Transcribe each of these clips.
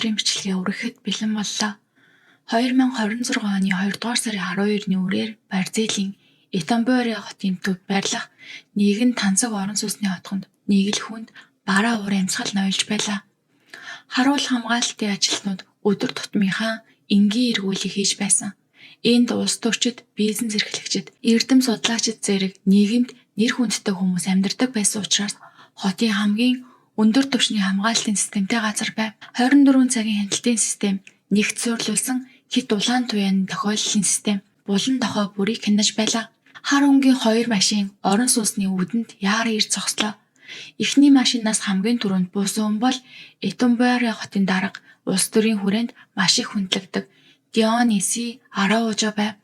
өдрийн бичлэгээ үргэхэд бэлэн боллоо. 2026 оны 2 дугаар сарын 12-ны үрээр Бразилийн Итамбори хотын төв байрлах нэгэн тансаг орон сууцны хотгонд нэг л хүнд бараа уур амьсгал ноёлж байлаа. Харуул хамгаалалтын ажилтнууд өдөр тутмынхаа энгийн эргүүлийг хийж байсан. Энд улс төрчид, бизнес эрхлэгчид, эрдэм судлаачид зэрэг нийгэмд нэр хүндтэй хүмүүс амьдардаг байсан учраас хотын хамгийн өндөр түвшний хамгаалалтын системтэй газар байв. 24 цагийн хяналтын систем, нэгт суурилсан хит улаан туяаны тохиоллын систем, булан дохой бүрийг хянаж байлаа. Хар өнгийн 2 машин орон сууцны үүдэнд яар ирж зогслоо. Эхний машинаас хамгийн түрүүнд буусан хүн бол Итамбори хотын дарга улс төрийн хүрээнд маш их хүндлэгдэг Диониси Араужо байв.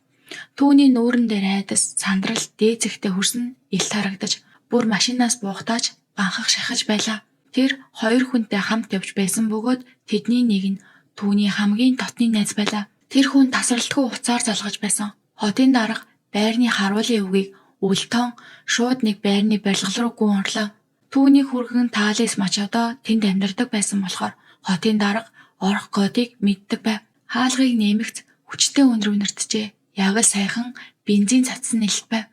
Түүний нүүрэн дээр айдас, сандрал, дээд зэгтээ хүрсэн илт харагдаж, бүр машинаас буухдаач ганхах шахаж байлаа. Тэр 2 хүнтэй хамт явж байсан бөгөөд тэдний нэг нь түүний хамгийн дотны найз байлаа. Тэр хүн тасралтгүй уцаар залгаж байсан. Хотын дарга байрны харуулын үгийг өлтөн шууд нэг байрны барилгал руу гүн орлоо. Түүний хүргэн Талис Мачадо тэнд амьдардаг байсан болохоор хотын дарга орох кодыг мэддэг байв. Хаалгыг нэмэгц хүчтэй өндөр үнэртжээ. Яг л сайхан бензин цацсан нэлт байв.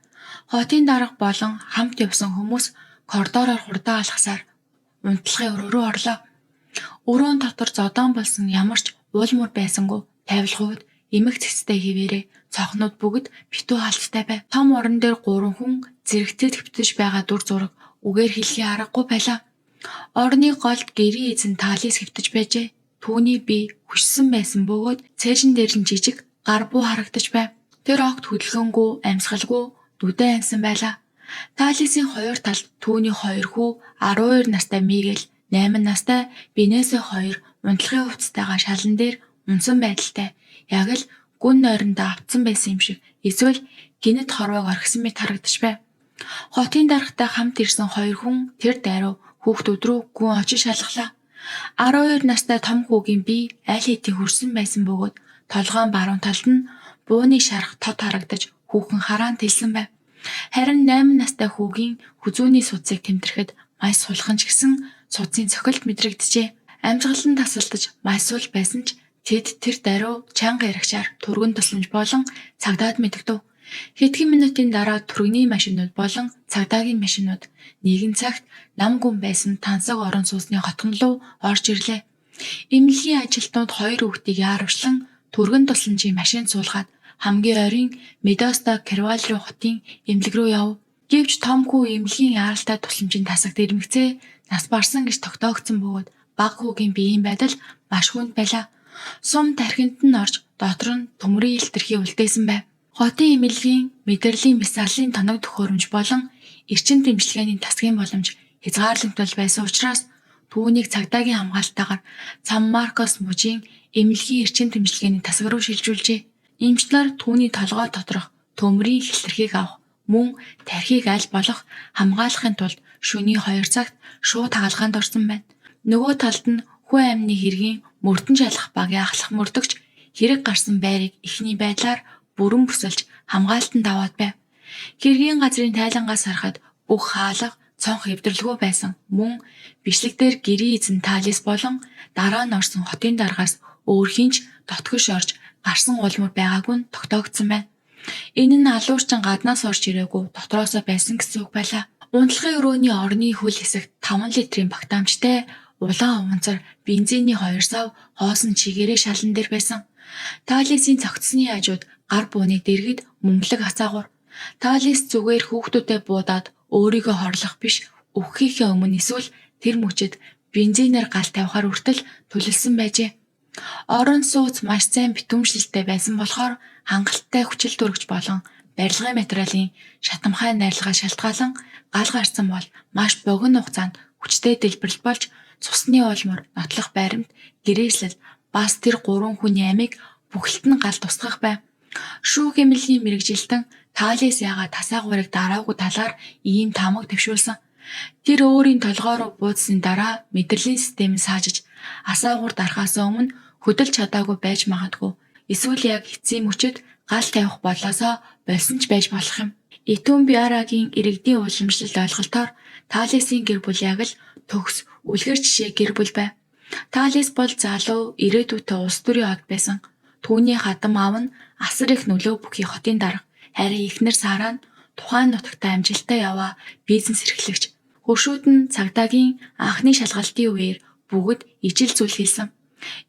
Хотын дарга болон хамт явсан хүмүүс коридороор хурдан алхасаар унтлагын өрөө рүү орлоо. Өрөөнд дотор зодон болсон ямар ч уул мөр байсангүй тавилах үед эмэг цэцтэй хിവэрээ цонхнууд бүгд битүү хаалттай байв. Том орон дээр 3 хүн зэрэгцээ твтэж байгаа дүр зураг үгээр хэлхий аргагүй байлаа. Орны голд гэрийн эзэн Талис хэвтэж байжээ. Түүний бие хүчсэн байсан бөгөөд цээжин дээр нь жижиг гар буу харагдаж байв. Тэр огт хөдөлгөөнгүй, амьсгалгүй, нүдэн амьсан байлаа. Талисын 2 талд түүний 2 хүү 12 настай Мигель, 8 настай Бенесо 2 унтлагын хувцастайгаа шалан дээр унсан байдалтай. Яг л гүн нойрондоо автсан байсан юм шиг эсвэл гинэт хорвоог орхисон мэт харагдаж байв. Хотын даргатай хамт ирсэн 2 хүн тэр дайруу хүүхдүүд рүү гүн очиж шалгалаа. 12 настай том хүүгийн бие аль хэдийн хүрсэн байсан бөгөөд толгойн баруун талд нь бууны шарах тод харагдаж хүүхэн хараан тэлсэн байв. Харин 8 настай хүүгийн хүзүүний судсыг тэмдэрэхэд маш сулхан ч гэсэн судсын цохилт мэдрэгдэжээ. Амжиглан тасалдаж маш сул байсан ч тэд тэр даруй чанга ярагчаар түргэн тусламж болон цагдаад мэдэгдэв. Хэдхэн минутын дараа түргэний машинууд болон цагдаагийн машинууд нэгэн цагт нам гүн байсан тансаг орон сууцны хотгон руу орж ирлээ. Эмнэлгийн ажилтнууд 2 хүүхдийг яарвчлан түргэн тусламжийн машинд суулгаад хамгийн ойрын Медоста Карваль хотын эмнэлэг рүү яв. Гэвч том хүү эмнэлгийн яаралтай тусламжийн тасагт ирмэгцээ нас барсан гэж тогтоогдсон бөгөөд баг хүүгийн биеийн байдал маш хүнд байлаа. Сум тархинд нь орж дотор нь төмрийн илтерхий үлдээсэн байв. Хотын эмнэлгийн мэдрэлийн мисалын тоног төхөөрөмж болон эрчим дэмжлэгээний тасгийн боломж хязгаарлагдвал байсан учраас түүнийг цагдаагийн хамгаалалтаагаар Сан Маркос мужийн эмнэлгийн эрчим дэмжлэгээний тасаг руу шилжүүлжээ. Эмчнэр түүний толгой доторх төмрийн хилтерхийг авах мөн тархийг аль болох хамгаалахын тулд шөнийн 2 цагт шууд хаалгаанд орсон байна. Нөгөө талд нь хүү амны хэргийн мөрдөн шалах багийн ахлах мөрдөгч хэрэг гарсан байрыг эхний байдлаар бүрэн бүсэлж хамгаалтанд аваад байв. Хэргийн газрын тайлангаас харахад бүх хаалга цонх эвдэрлгүй байсан. Мөн бичлэг дээр гэрийн эзэн Талис болон дараа нь орсон хотын даргаас өөр хинч дотгош орж гарсан улмөр байгаагүй нь тогтоогдсон байна. Энэ нь алуурчин гаднаас орж ирээгүй дотроосоо байсан гэсэн үг байлаа. Унтлагын өрөөний орны хөл хэсэгт 5 литрийн багтаамжтай улаан уванцар бензиний 2 сав хоосон чигээрээ шалан дээр байсан. Талисын цогцсны хажууд гар бууныг дэргэд мөнгөлөг хацаагуур. Талис зүгээр хүүхдүүдэд буудаад өөрийгөө хорлох биш, өгөхийнхээ өмнө эсвэл тэр мөчөд бензинээр гал тавихаар хүртэл төлөвлөсөн байжээ. Орон сууц маш сайн битүүмшлэлтэй байсан болохоор хангалттай хүчил төрөгч болон барилгын материалын шатамхай найрлагаа шалтгаалan гал гарсан бол маш богино хугацаанд хүчтэй дэлбэрэл болж цусны улмор, нотлох баримт, гэрээслэл бас тэр 3 хүний амийг бүхэлд нь гал тусгах байв. Шүүх эмнэлгийн мэргэжилтэн Талис яагаад тасаагуурыг дараагүй талаар ийм тамга төвшүүлсэн. Тэр өөрийн толгой руу буудсны дараа мэдрэлийн системийг саажиж асаагуур дарахаас өмнө хөдөлж чадаагүй байж магадгүй. Эсвэл яг эцсийн мөчөд гал тавих болоосоо болсон ч байж болох юм. Итамборагийн иргэдийн уламжлалт ойлголтоор Талисын гэр бүл яг л төгс үлгэр жишээ гэр бүл байв. Талис бол залуу ирээдүйтэй улс төрийн од байсан. Түүний хадам аав нь асар их нөлөө бүхий хотын дарга. Харин эхнэр Сара нь тухайн нутагтаа амжилттай яваа бизнес эрхлэгч. Хөршүүд нь цагдаагийн анхны шалгалтын үеэр бүгд ижил зүйл хийсэн.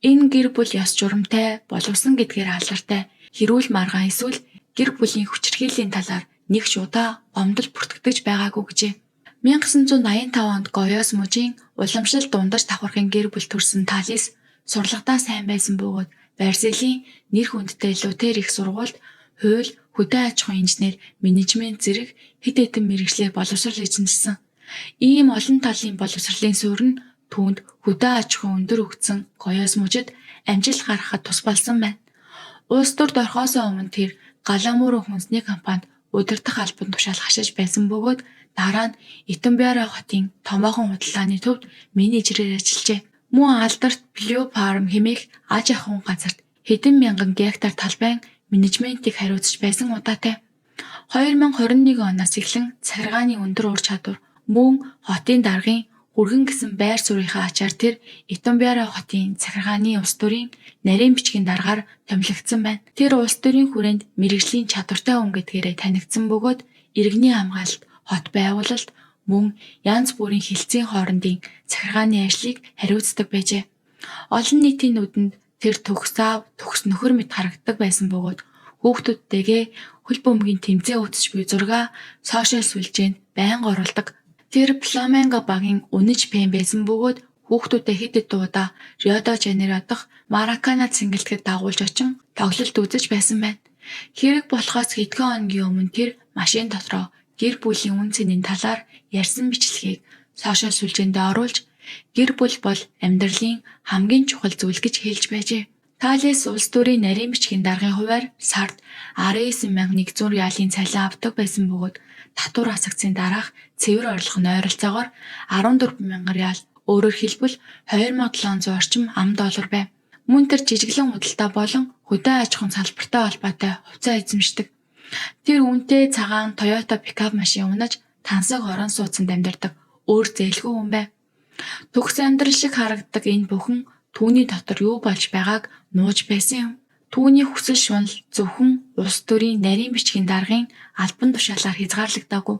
Энэ гэр бүл ёс журамтай, боловсон гэдгээр алдартай. Хэрүүл маргаан эсвэл гэр бүлийн хүчирхийллийн талаар нэг ч удаа гомдол бүртгэж байгаагүй гэжээ. 1985 онд Гоёс мужийн уламжлалт дундаж давхархын гэр бүл төрсэн Талис сурлагатаа сайн байсан бөгөөд Бразилийн нэр хүндтэй Лутер их сургуульд хууль, хөдөө аж ахуйн инженер, менежмент зэрэг хэд хэдэн мэргэжлээр боловсрол эзэмшсэн. Ийм олон талын боловсролын суурь нь түүнд хөдөө аж ахуйн өндөр өгсөн Гоёс мужид амжилт гаргахад тус болсон байна. Улс төрд орохоос өмнө тэр Галамуро хүнсний компанид удирдах албан тушаал хашиж байсан бөгөөд дараа нь Итамбаара хотын томоохон худалдааны төвд менежерээр ажиллажээ. Мөн алдарт Blue Farm хэмээх аж ахуйн газарт хэдэн мянган гектар талбайн менежментийг хариуцж байсан удаатай. 2021 оноос эхлэн цахилгааны өндөр ур чадвар мөн хотын даргын хүргэн гэсэн байр суурийнхаа ачаар тэр Итамбаара хотын цахилгааны улс төрийн нарийн бичгийн даргаар томилогдсон байна. Тэр улс төрийн хүрээнд мэргэжлийн чадвартай хүн гэдгээрээ танигдсан бөгөөд иргэний хамгаалалт, хот байгуулалт мөн янз бүрийн хилцээний хоорондын цахилгааны ажлыг хариуцдаг байжээ. Олон нийтийн нүдэнд тэр төгс аав, төгс нөхөр мэт харагддаг байсан бөгөөд хүүхдүүдтэйгээ хөл бөмбөгийн тэмцээн үзэж буй зураг сошиал сүлжээнд байнга оруулдаг. Тэр Фламенго багийн үнэж фэн байсан бөгөөд хүүхдүүдэд хэд хэдэн удаа Рио де Жанейро дахь Маракана цэнгэлдэхэд дагуулж очин тоглолт үзэж байсан байна. Хэрэг болохоос хэдхэн хоногийн өмнө тэр машин дотроо гэр бүлийн үн цэнийн талаар ярьсан бичлэгийг сошиал сүлжээнд оруулж гэр бүл бол амьдралын хамгийн чухал зүйл гэж хэлж байжээ. Талис улс төрийн нарийн бичгийн даргын хувьар сард 19,100 реалын цалин авдаг байсан бөгөөд татвар хасагдсны дараах цэвэр орлого нь ойролцоогоор 14,000 реал, өөрөөр хэлбэл 2,700 орчим $. Байв. Мөн тэр жижиглэн худалдаа болон хөдөө аж ахуйн салбартай холбоотой хувьцаа эзэмшдэг. Тэр үнэтэй цагаан Toyota пикап машин унаж тансаг орон сууцанд амьдардаг өөр зээлгүй хүн байв. Төгс амьдрал шиг харагддаг энэ бүхэн түүний дотор юу болж байгааг нууж байсан юм. Түүний хүсэл шунал зөвхөн улс төрийн нарийн бичгийн даргын албан тушаалаар хязгаарлагдаагүй.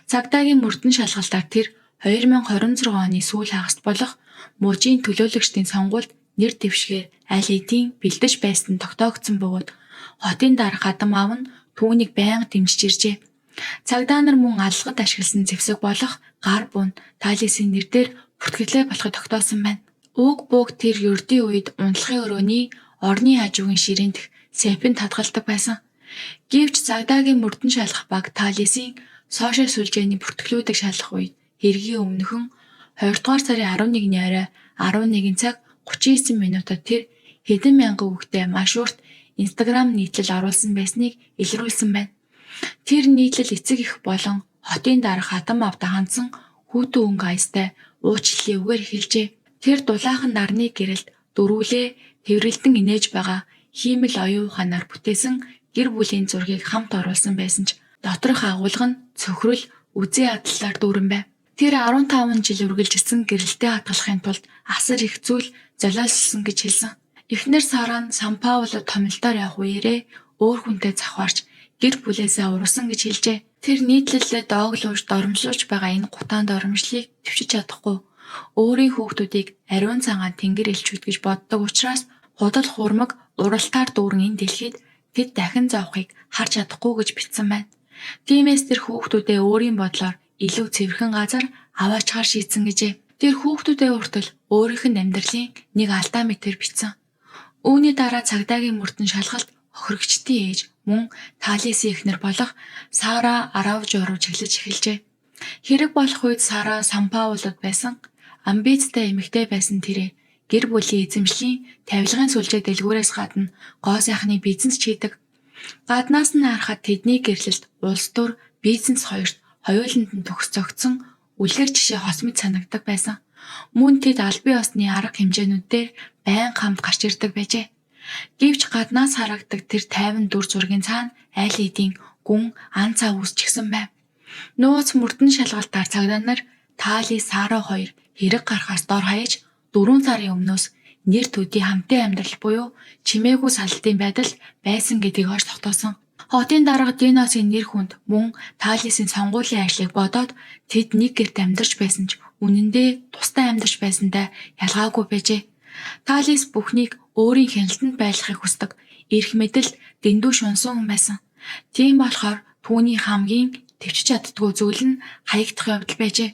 Цагдаагийн мөрдөн шалгалтаар тэр 2026 оны сүүл хагаст болох мужийн төлөөлөгчдийн сонгуульд нэр дэвшгээр аль хэдийн бэлдэж байсан тогтоогдсон бөгөөд хотын дарга хадам аав нь түүнийг байнга дэмжиж иржээ. Цагдаа нар мөн аллагад ашигласан зэвсэг болох гар бун Талисын нэрээр бүртгэлээ болохыг тогтоосон байна. Уг бууг тэр ердийн үед унтлагын өрөөний орны хажуугийн ширээнд сэпэнд хадгалдаг байсан. Гэвч цагдаагийн мөрдөн шалгах баг Талисын сошиал сүлжээний бүртгэлүүдийг шалгах үед хэргийн өмнөхөн 20 дугаар сарын 11-ний орой 11 цаг 39 минутад тэр хэдэн мянган хүүхдэд маш урт Instagram нийтлэл оруулсан байсныг илрүүлсэн байна. Тэр нийтлэл эцэг их болон хотын дарга хадам авда хандсан хүүтэн өнгө аястай уучлалын үгээр эхэлжээ. Тэр дулаахан нарны гэрэлд дөрвөлээ тэрвэрлдэн инээж байгаа хиймэл оюун ухаанаар бүтээсэн гэр бүлийн зургийг хамт оруулсан байсан ч доторх агуулга нь цөхрөл үзээ адлалаар дүүрэн байв. Тэр 15 жил үргэлжилсэн гэрэлтэй хадгалахын тулд асар их зүйл золиослсон гэж хэлсэн. Эхнэр Сара нь Сан Пауло томилдоор явах үеэрээ өөр хүнтэй завхаарч гэр бүлээсээ урсан гэж хэлжээ. Тэр нийтлэлээ дооглуулж доромжлуулж байгаа энэ гутаан доромжлыг төвчж чадахгүй. Өөрийн хүүхдүүдийг ариун цагаан тэнгэр элчүүд гэж боддог учраас худал хуурмаг уралтаар дүүрэн энэ дэлхийд тэд дахин зовхыг харж чадахгүй гэж бичсэн байна. Тиймээс тэр хүүхдүүдээ өөрийн бодлоор илүү цэвэрхэн газар аваачаар шийдсэн гэжээ. Тэр хүүхдүүдээ хүртэл өөрийнх нь амьдралын нэг алдаа мэтэр бичсэн. Үүний дараа цагдаагийн мөрдөн шалгалт хохирогчдын ээж мөн Талисын эхнэр болох Сара Араужо руу чиглэж эхэлжээ. Хэрэг болох үед Сара Сан Паулод байсан. Амбицтай эмэгтэй байсан тэрээр гэр бүлийн эзэмшлийн тавилгын сүлжээ дэлгүүрээс гадна гоо сайхны бизнес хийдэг. Гаднаас нь харахад тэдний гэрлэлт улс төр бизнес хоёрт хоёуланд нь төгс зогтсон үлгэр жишээ хос мэт санагддаг байсан. Мөн тэд албан ёсны арга хэмжээнүүдээр байнга хамт гарч ирдэг байжээ. Гэвч гаднаас харагдаг тэр тайван дүр зургийн цаана аль хэдийн гүн ан цав үсчихсэн байв. Нууц мөрдөн шалгалтаар цагдаа нар Тали Сара хоёр хэрэг гарахаас дор хаяж 4 сарын өмнөөс нэр төдий хамтын амьдрал буюу чимээгүй саллтын байдал байсан гэдгийг хойш тогтоосон. Хотын дарга Диносын нэр хүнд мөн Талисын сонгуулийн ажлыг бодоод тэд нэг гэрт амьдарч байсан ч үнэн дээр тусдаа амьдарч байсантай ялгаагүй байжээ. Талис бүхнийг өөрийн хяналтанд байлгахыг хүсдэг. Эрх мэдэл дэндүү шунсан хүн байсан. Тийм болохоор түүний хамгийн төвчж чаддгүй зүйл нь хаягдах явдал байжээ.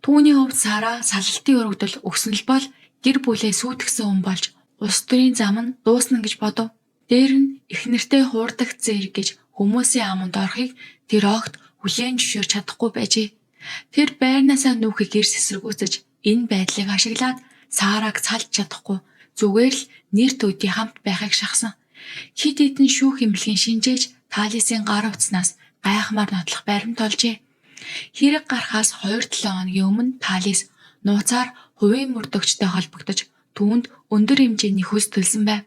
Түүний хувьд Сара саллтын өргөдөл өгсөн л бол гэр бүлээ сүйтгэсэн хүн болж улс төрийн зам нь дуусна гэж бодов. Дээр нь их нэртэй хуурдагц зэрэг гэж хүмүүсийн аманд орохыг тэр огт хүлээн зөвшөөрч чадахгүй байжээ. Тэр байрнаасаа нүүхийг эрс эсэргүүцэж энэ байдлыг ашиглаад Сараг салж чадахгүй зүгээр л нэр төдий хамт байхыг шахсан. Хид хідэн шүүх эмнэлгийн шинжээж Талисын гар утснаас гайхмаар нотлох баримт олжээ. Хэрэг гарахаас 2-7 хоногийн өмнө Талис нууцаар хувийн мөрдөгчтэй холбогдож түүнд өндөр хэмжээний хөс төлсөн байв.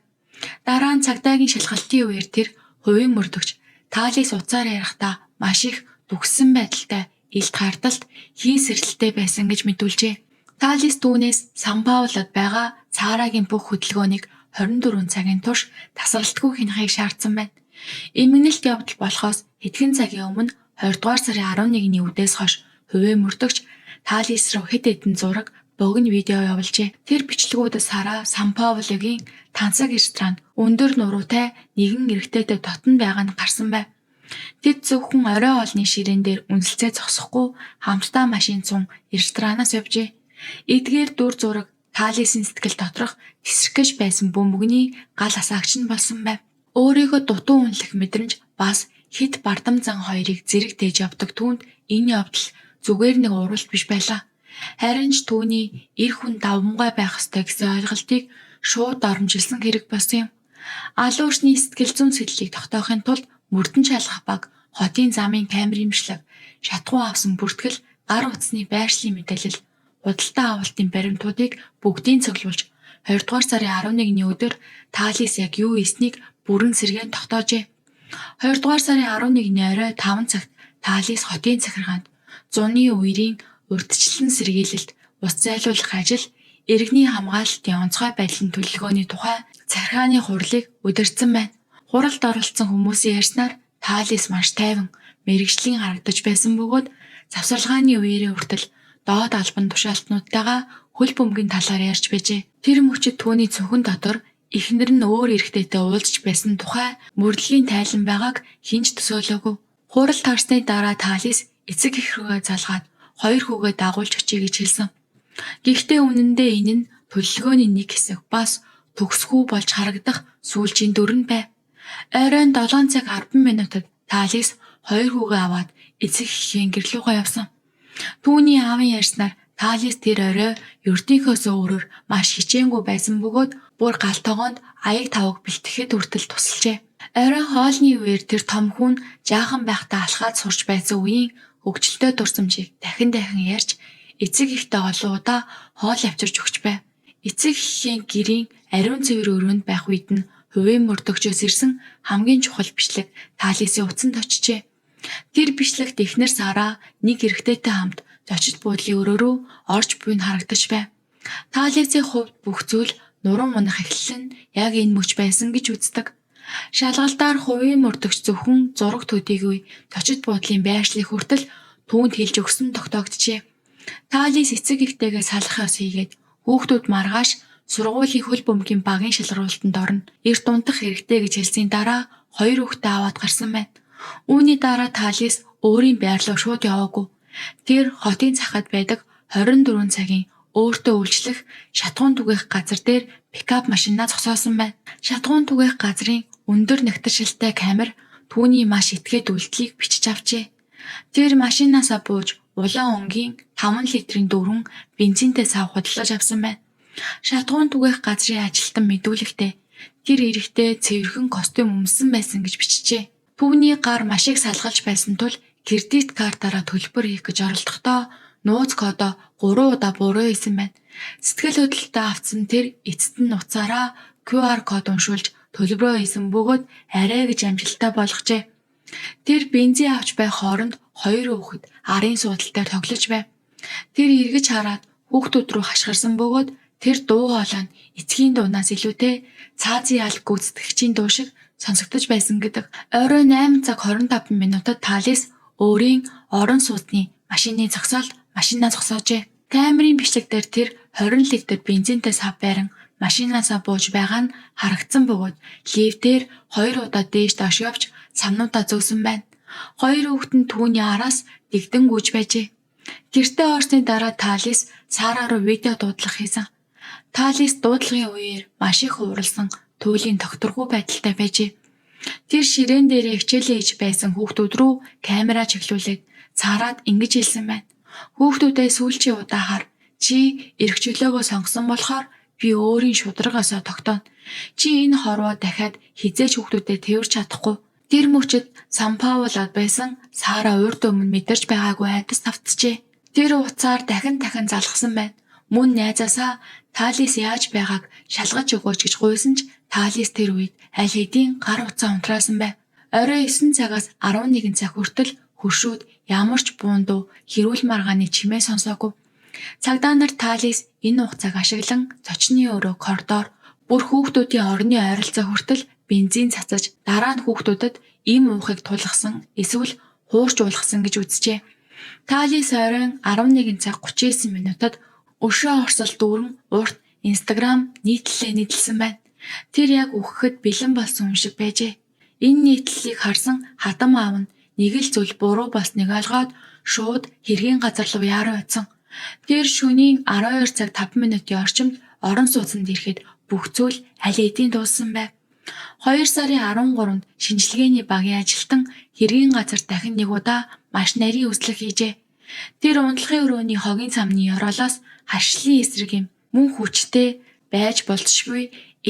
Дараа нь цагдаагийн шалгалтын үеэр тэр хувийн мөрдөгч Талис уцаар ярихдаа маш их дүгссэн байдалтай илт харталт хий сэрэлттэй байсан гэж мэдүүлжээ. Талис түүнээс Сан Паулод байгаа Сарагийн бүх хөдөлгөөнийг 24 цагийн турш тасралтгүй хянахыг шаардсан байна. Эмгэнэлт явдал болохоос хэдхэн цагийн өмнө 20 дугаар сарын 11-ний үдээс хойш хувийн мөрдөгч Талис руу хэд хэдэн зураг, богино видео явуулжээ. Тэр бичлэгүүд Сара Сан Паулогийн тансаг ресторанд өндөр нуруутай нэгэн эрэгтэйтэй дотн байгаа нь гарсан байв. Тэд зөвхөн орой хоолны ширээн дээр үнэлцээ зогсохгүй хамтдаа машин цун ресторанаас явжээ. Эдгээр дүр зураг Талисын сэтгэл доторх тесрэгэж байсан бөмбөгний гал асаагч нь болсон байв. Өөрийгөө дутуу үнэлэх мэдрэмж бас хэд бардам зан хоёрыг зэрэг дээж явдаг түүнд энэ явдал зүгээр нэг уралт биш байлаа. Харин ч түүний эр хүн давмгай байх ёстой гэсэн ойлголтыг шууд оромжилсан хэрэг болсон юм. Алуурчны сэтгэл зүйн сэтлийг тогтоохын тулд мөрдөн шалгах баг, хотын замын камерын имшлэг, шатгуу авсан бүртгэл, гар утасны байршлын мэдээлэл, худалдаа авалтын баримтуудыг бүгдийг цуглуулж 2 дугаар сарын 11-ний өдөр Талис яг юу хийснийг бүрэн сэргээн тогтоожээ. 2 дугаар сарын 11-ний орой 5 цагт Талис хотын захиргаанд зуны үерийн урьдчилан сэргийлэлт, ус зайлуулах ажил, иргэний хамгаалалтын онцгой байдлын төлөвлөгөөний тухай захиргааны хурлыг удирдсан байна. Хуралд оролцсон хүмүүсийн ярьснаар Талис маш тайван, мэргэжлийн харагдаж байсан бөгөөд завсарлагын үеэрээ хүртэл доод албан тушаалтнуудтайгаа хөл бөмбөгийн талаар ярьж байжээ. Тэр мөчид түүний цүнхэн дотор эхнэр нь өөр эрэгтэйтэй уулзж байсан тухай мөрдлөгийн тайлан байгааг хинч төсөөлөөгүй. Хурал тарсны дараа Талис эцэг эх рүүгээ залгаад 2 хүүгээ дагуулж очие гэж хэлсэн. Гэхдээ үнэндээ энэ нь төлөвлөгөөний нэг хэсэг бас төгсгүй болж харагдах сүүлчийн дүр нь байв. Оройн 7 цаг 10 минутад Талис 2 хүүгээ аваад эцэг эхийн гэрлүүгээ явсан. Түүний аавын ярьснаар Талис тэр орой ердийнхөөс өөрөөр маш хичээнгүй байсан бөгөөд бүр гал тогоонд аяг тавг бэлтгэхэд хүртэл тусалжээ. Орой хоолны үеэр тэр том хүн жаахан байхдаа алхаад сурч байсан үеийн хөгжилтэй дурсамжийг дахин ярьж эцэг эхтэй олон удаа хоол авчирч өгч байв. Эцэг эхийн гэрийн ариун цэвэр өрөөнд байх үед нь хувийн мөрдөгчөөс ирсэн хамгийн чухал бичлэг Талисын утсанд очижээ. Тэр бичлэгт эхнэр Сара нэг эрэгтэйтэй хамт зочид буудлын өрөө рүү орж буй нь харагдаж байв. Талисын хувьд бүх зүйл нуруу мунах эхлэл нь яг энэ мөч байсан гэж үздэг. Шалгалтаар хувийн мөрдөгч зөвхөн зураг төдийгүй зочид буудлын байршлыг хүртэл түүнд хэлж өгсөн тогтоогджээ. Талис эцэг эхтэйгээ салах ёс хийгээд хүүхдүүд маргааш сургуулийн хөл бөмбөгийн багийн шалгаруулалтанд орно. Эрт унтах хэрэгтэй гэж хэлсийн дараа 2 хүүхдээ аваад гарсан байна. Үүний дараа Талис өөрийн байр руу шууд яваагүй. Тэр хотын захад байдаг 24 цагийн өөртөө үйлчлэх шатгуун түгээх газар дээр пикап машинаа зогсоосон байна. Шатгуун түгээх газрын өндөр нэгтэршилтэй камер түүний маш этгээд үйлдэлийг бичиж авчээ. Тэр машинаасаа бууж улаан өнгийн 5 литрийн дөрвөн бензинтэй сав худалдаж авсан байна. Шатгуун түгээх газрын ажилтан мэдүүлэхдээ тэр эрэхтэй цэвэрхэн костюм өмсөн байсан гэж бичжээ. Түүний гар маш их салгалж байсан тул кредит картаараа төлбөр хийх гэж оролдохдоо нууц кодоо 3 удаа буруу хийсэн байна. Сэтгэл хөдлөлтөд авсан тэр эцэст нь уцаараа QR код уншуулж төлбөрөө хийсэн бөгөөд арай гэж амжилттай болгожээ. Тэр бензин авч байх хооронд 2 хүүхэд арын суудал дээр тоглож байв. Тэр эргэж хараад хүүхдүүд рүү хашгирсан бөгөөд Тэр дуу хоолой нь эцгийн дуунаас илүүтэй цаазын алг гүйцэтгэгчийн дуу шиг сонсогдож байсан гэдэг. Оройн 8:25 минутад Талис өөрийн орон сууцны машины зогсоолд машинаа зогсоожээ. Камерын бичлэг дээр тэр 20 литр бензинтэй сав байран машинаасаа бууж байгаа нь харагдсан бөгөөд лифтээр 2 удаа дээш доош явж самнуудаа зөөсөн байна. 2 хүүхэд нь түүний араас дэгдэн гүйж байжээ. Гэртээ орсны дараа Талис Сара руу видео дуудлага хийсэн. Талис дуудлагын үеэр маш их ууралсан, туйлын тогтворгүй байдалтай байжээ. Тэр ширээн дээрээ хичээлээ хийж байсан хүүхдүүд рүү камераа чиглүүлээд Сарад ингэж хэлсэн байна. Хүүхдүүдээ сүүлчийн удаахаар чи эрх чөлөөгөө сонгосон болохоор би өөрийн шударгаасаа тогтооно. Чи энэ хорвоо дахиад хизээч хүүхдүүдэд тэрвэрч чадахгүй. Тэр мөчөд Сан Паулод байсан Сара урд өмнө мэдэрч байгаагүй айдас тавтжээ. Тэр уцаар дахин залгасан байна. Мөн найзаасаа Талис яаж байгааг шалгаж өгөөч гэж гуйсан ч Талис тэр үед аль хэдийн гар утсаа унтраасан байв. Орой 9 цагаас 11 цаг хүртэл хөршүүд ямар ч буунду хэрүүл маргааны чимээ сонсоогүй. Цагдаа нар Талис энэ хугацааг ашиглан зочны өрөө коридор бүр хүүхдүүдийн орны ойролцоо хүртэл бензин цацаж дараа нь хүүхдүүдэд им уухыг тулгасан эсвэл хуурч уулгасан гэж үзжээ. Талис оройн 11 цаг 39 минутад өшөө орсол дүүрэн урт Instagram нийтлэлсэн байна. Тэр яг үхэхэд бэлэн болсон юм шиг байжээ. Энэ нийтлэлийг харсан хадам аав нь нэг л зүйл буруу болсныг ойлгоод шууд хэргийн газар руу яаран утсан. Тэр шөнийн 12 цаг 5 минутын орчимд орон сууцнд ирэхэд бүх зүйл аль хэдийн дууссан байв. 2 сарын 13-нд шинжилгээний багийн ажилтан хэргийн газар дахин нэг удаа маш нарийн үзлэг хийжээ. Тэр унтлагын өрөөний хогийн цамны ёроолоос харшлын эсрэг юм мөн хүчтэй байж болзошгүй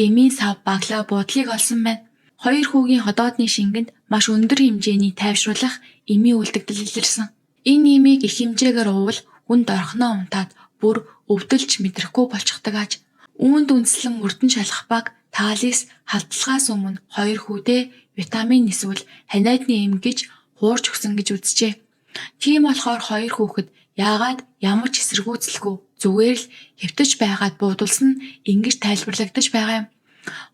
эмийн сав баглаа буудлыг олсон байна. 2 хүүгийн ходоодны шингэнд маш өндөр хэмжээний тайвшруулах эмийн үлдэгдэл илэрсэн. Энэ эмийг их хэмжээгээр уувал үнд орхноо унтаад бүр өвдөлж мэдрэхгүй болчихдог аж. Үүнд үндэслэн мөрдөн шалах баг Талис халдлагаас өмнө 2 хүүдээ витамин эсвэл ханиадны эм гэж хуурч өгсөн гэж үзжээ. Тийм болохоор 2 хүүхэд яагаад ямар ч эсэргүүцэлгүй зүгээр л хэвтэж байгаад буудулсан нь ингэж тайлбарлагдаж байгаа юм.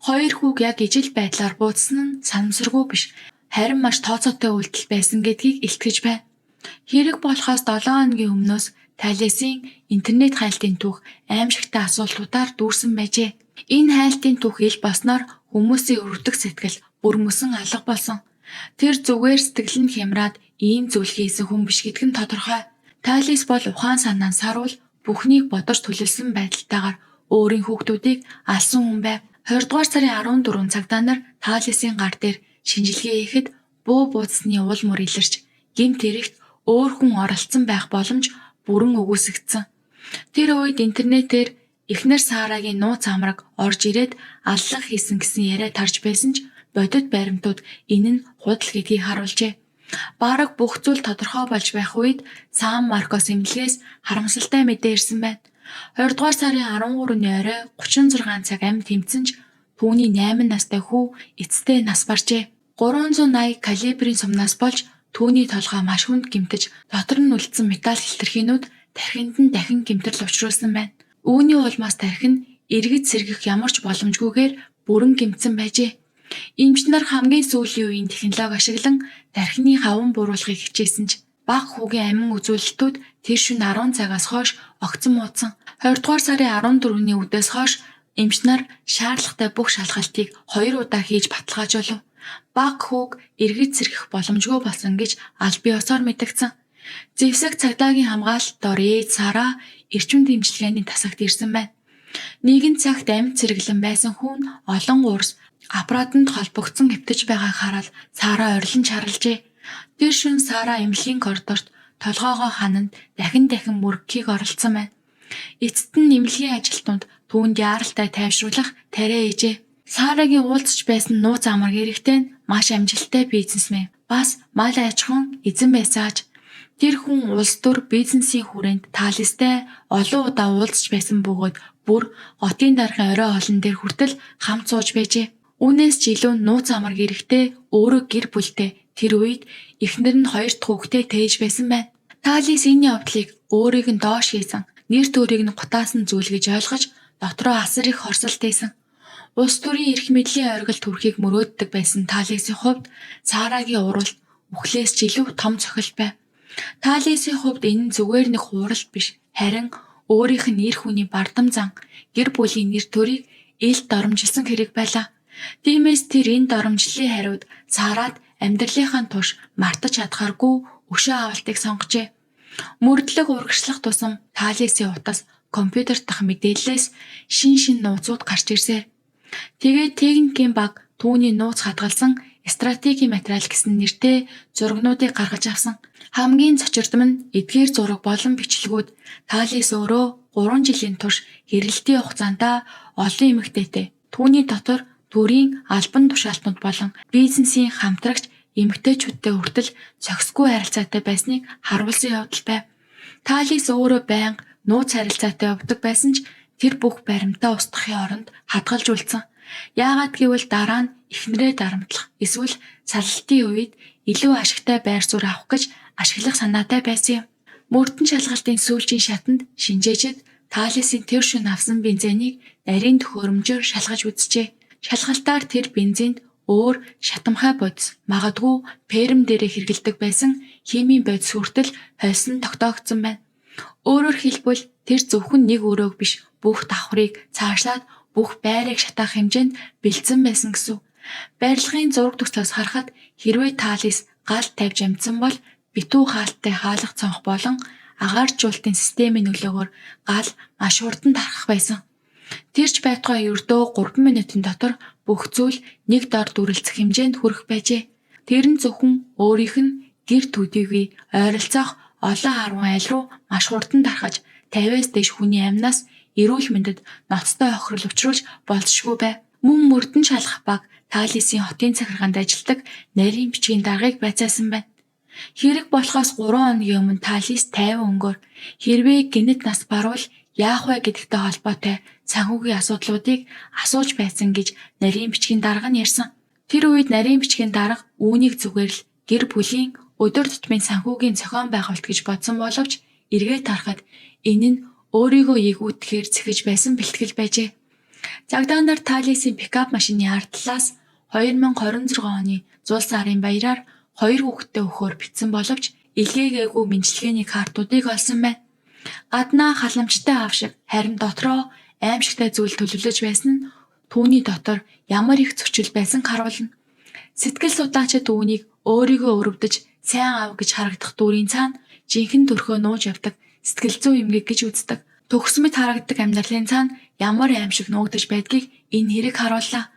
2 хүүг яг ижил байдлаар буудсан нь санамсаргүй биш. Харин маш тооцоотой үйлдэл байсан гэдгийг илтгэж байна. Хэрэг болохоос 7 хоногийн өмнөөс Талисын интернет хайлтын түүх аимшигтай асуултуудаар дүүрсэн байжээ. Энэ хайлтын түүх ил болсноор хүмүүсийн өрөвдөх сэтгэл бүр мөсөн алга болсон. Тэр зүгээр сэтгэл нь хямраад ийм зүйл хийсэн хүн биш гэдг нь тодорхой. Талис бол ухаан санаан саруул бүхнийг бодож төлөвлөсөн байдалтайгаар өөрийн хүүхдүүдийг алсан хүн байв. 20 дугаар сарын 14 цагдаа нар Талисын гар дээр шинжилгээ хийхэд буу буудсны уул мөр илэрч гэмт хэрэгт өөр хүн оролцсон байх боломж бүрэн үгүйсэгдсэн. Тэр үед интернетээр эхнэр Сарагийн нууц амраг орж ирээд аллах хийсэн гэсэн яриа тарж байсан ч бодит баримтууд энэ нь худал гэдгийг харуулжээ. Бараг бүх зүйл тодорхой болж байх үед Сан Маркос эмнэлгээс харамсалтай мэдээ ирсэн байна. 20 дугаар сарын 13-ны орой 36 цаг амьд тэмцэн ч түүний 8 настай хүү эцэстээ нас баржээ. 380 калибрийн сумнаас болж түүний толгой маш хүнд гэмтэж дотор нь үлдсэн металл хилтерхийнүүд тархинд нь дахин гэмтэрл учруулсан байна. Үүний улмаас тархи нь эргэж сэргэх ямар ч боломжгүйгээр бүрэн гэмтсэн байжээ. Эмч нар хамгийн сүүлийн үеийн технологи ашиглан тархины хаван бууруулахыг хичээсэн ч бага хүүгийн амин үзүүлэлтүүд тэр шөнө 10 цагаас хойш огцон муудсан. 20 дугаар сарын 14-ний үдээс хойш эмч нар шаардлагатай бүх шалгалтыг 2 удаа хийж баталгаажуулав. Бага хүүг эргэж сэргэх боломжгүй болсон гэж аль бие усаар мэдэгдсэн. Зэвсэг цагдаагийн хамгаалалт дор ээж Сара эрчим дэмжлэгээний тасагт ирсэн байна. Нэгэн цагт амьд сэргэлэн байсан хүн олон уурс аппаратанд холбогдсон хэвтэж байгааг хараад Сара орилон чарлжээ. Тэр шөнө Сара эмнэлгийн коридорт толгоогоо хананд дахин мөргөхийг оролцсон байна. Эцэст нь эмнэлгийн ажилтнууд түүнд яаралтай тайвшруулах тариа хийжээ. Сарагийн уулзч байсан нууц амраг эрэхтэй нь маш амжилттай бизнесмен бас мал аж ахуйн эзэн байсан аж. Тэр хүн улс төр бизнесийн хүрээнд Талистай олон удаа уулзч байсан бөгөөд бүр хотын дарахын орой хоолн дээр хүртэл хамт сууж байжээ. Үүнээс ч илүү нууц амраг эрэхтэй өөрөө гэр бүлтэй тэр үед эхнэр нь 2 дахь хүүхдээ тээж байсан байна. Талис энэ явдлыг өөрийг нь доош хийсэн нэр төрийг нь гутаасан зүйл гэж ойлгож дотроо асар их хорсолт байсан. Улс төрийн эрх мэдлийн оргил төрхийг мөрөөддөг байсан Талисын хувьд Сарагийн уралт үхлээс ч илүү том цохилт байв. Талисын хувьд энэ нь зүгээр нэг хууралт биш, харин өөрийнх нь эр хүний бардам зан, гэр бүлийн нэр төрийг илт доромжилсан хэрэг байлаа. Тиймээс тэр энэ доромжллын хариуд Сарад амьдралынхаа туш мартаж чадхааргүй өшөө авалтыг сонгожээ. Мөрдлөг урагшлах тусам Талисын утас компьютер дахь мэдээллээс шин нууцуд гарч ирсээр. Тэгээд техникийн баг түүний нууц хадгалсан стратегийн материал гэсэн нэртэй зурагнуудыг гаргаж авсан. Хамгийн цочирдом нь эдгээр зураг болон бичлэгүүд Талис өөрөө 3 жилийн турш хэрэлтийн хугацаанд олон эмэгтэйтэй, түүний дотор төрийн албан тушаалтнууд болон бизнесийн хамтрагч эмэгтэйчүүдтэй хүртэл зохисгүй харилцаатай байсныг харуулсан явдал байв. Талис өөрөө байнга нууц харилцаатай явдаг байсан ч тэр бүх баримтаа устгахын оронд хадгалж үлдсэн. Яагаад гэвэл дараа нь эхнэрээ дарамтлах эсвэл саллалтын үед илүү ашигтай байр суурь авах гэж ашиглах санаатай байсан юм. Мөрдөн шалгалтын сүүлчийн шатанд шинжээчид Талисын тэр шөнө авсан бензинийг нарийн төхөөрөмжөөр шалгаж үзжээ. Шалгалтаар тэр бензинд өөр шатамхай бодис, магадгүй перм дээрээ хэргэлдэг байсан химийн бодис хүртэл хольсон тогтоогдсон байна. Өөрөөр хэлбэл тэр зөвхөн нэг өрөөг биш, бүх давхрыг цаашлаад бүх байрыг шатаах хэмжээнд бэлдсэн байсан гэсэн. Барилгын зураг төгсөөс харахад хэрвээ Талис гал тавьж амжсан бол битүү хаалттай хаалга цонх болон агааржуулалтын системийн нөлөөгөөр гал маш хурдан тархах байсан. Тэрч байтугай ердөө 3 минутын дотор бүх зүйл нэг дор дүрлцэх хэмжээнд хүрэх байжээ. Тэр нь зөвхөн өөрийнх нь гэр төдийгүй ойролцоох олон харван айл руу маш хурдан тархаж 50-аас дээш хүний амнаас эрүүл мэндэд ноцтой охирол учруулж болзошгүй байв. Мөн мөрдөн шалгах баг Талисын хотын захиргаанд ажилладаг нарийн бичгийн даргаыг байцаасан байна. Хэрэг болохоос 3 хоногийн өмнө Талис 50 өнгөөр хэрвээ гинэт нас барвал яах вэ гэдэгтэй холбоотой санхүүгийн асуудлуудыг асууж байсан гэж нарийн бичгийн дарга нь ярьсан. Тэр үед нарийн бичгийн дарга үүнийг зүгээр л гэр бүлийн өдөр тутмын санхүүгийн зохион байгуулалт гэж бодсон боловч эргээд харахад энэ нь өөрийгөө ээгүүтгэхээр зэхэж байсан бэлтгэл байжээ. Цагдаа нар Талисын пикап машины ард талаас 2026 оны зуул сарын баяраар 2 хүүхэдтэй өгөхөөр бичсэн боловч илгээгээгүй мэдлэгээний картуудыг олсон байна. Гаднаа халамжтай аав шиг харин дотроо аимшигтай зүйл төлөвлөж байсан нь түүний дотор ямар их зөрчил байсан харуулна. Сэтгэл судлаачид үүнийг өөрийгөө өрөвдөж сайн аав гэж харагдах дүрийн цаана жинхэнэ төрхөө нууж явдаг сэтгэл зүйн эмгэг гэж үздэг. Төгсмөд харагддаг амьдралын цаана ямар аимшиг нуугдаж байдгийг энэ хэрэг харууллаа.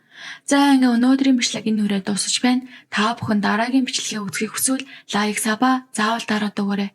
За ингээ өнөөдрийн бичлэг энэ хүрээ дуусаж байна. Та бүхэн дараагийн бичлэгээ үзхийг хүсвэл лайк сабаа заавал дараад өгөөрэй.